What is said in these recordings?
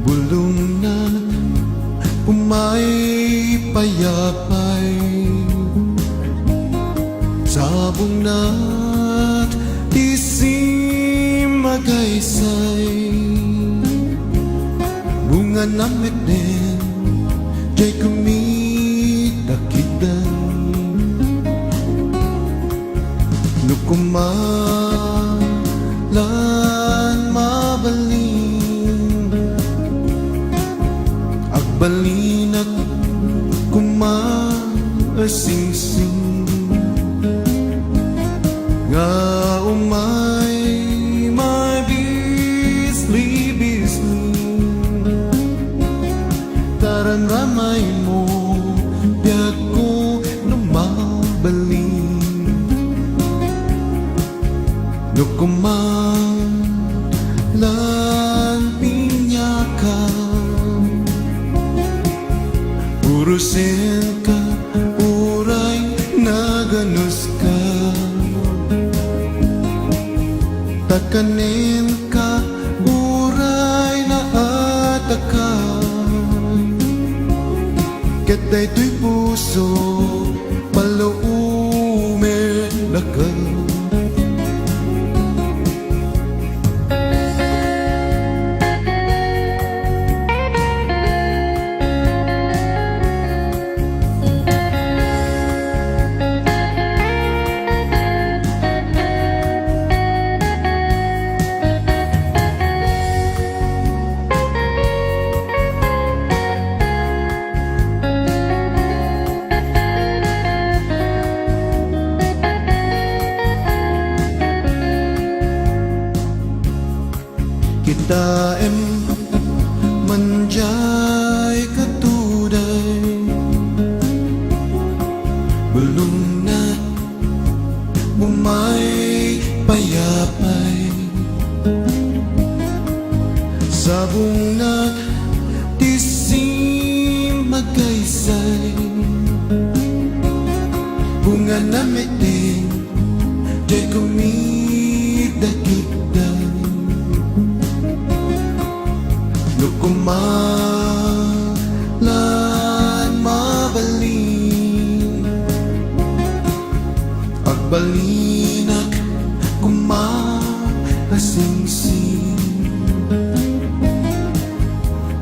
Bulong na umay payapay, sabong na't isim magaysay, bunga namit din jay kumitakitan, nukumalan mabaling, agbalinag kumaasingsing, nga umay may bisli-bisli, tarang ramay mo biyag ko numabaling, nukumalan pinyakan, urusin ka, uray naganus ka, takanin ka, uray na atakan, ketay to'y puso, paluumin na ka. Kita manjay katuday, belum na umay payapay, sabong na tisim magaysay, bunga na meting jay kumidakikdan, nukumalan mabaling, agbalinag kumaasingsing,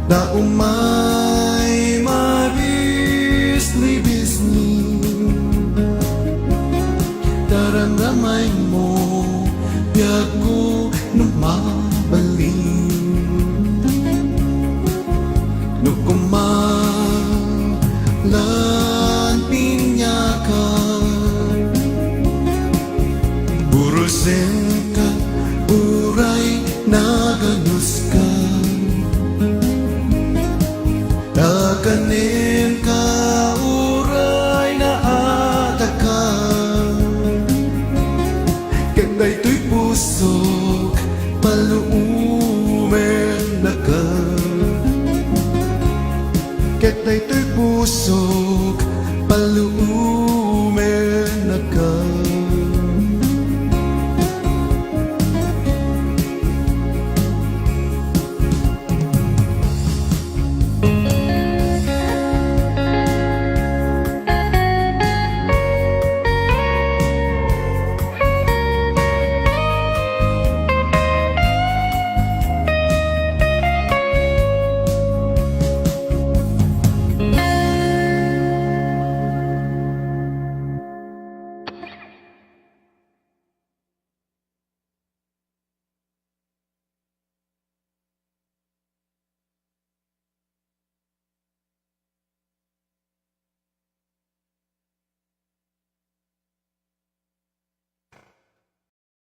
da umay mabisli-bisli, daramdamay mo biyag ko numabaling, nukumalan pinyakan, burusin ka, uray naganus ka, takanin ka, uray na atakan, ketay to'y pusok, paluumen na ka, ketay to'y pusok, paluumen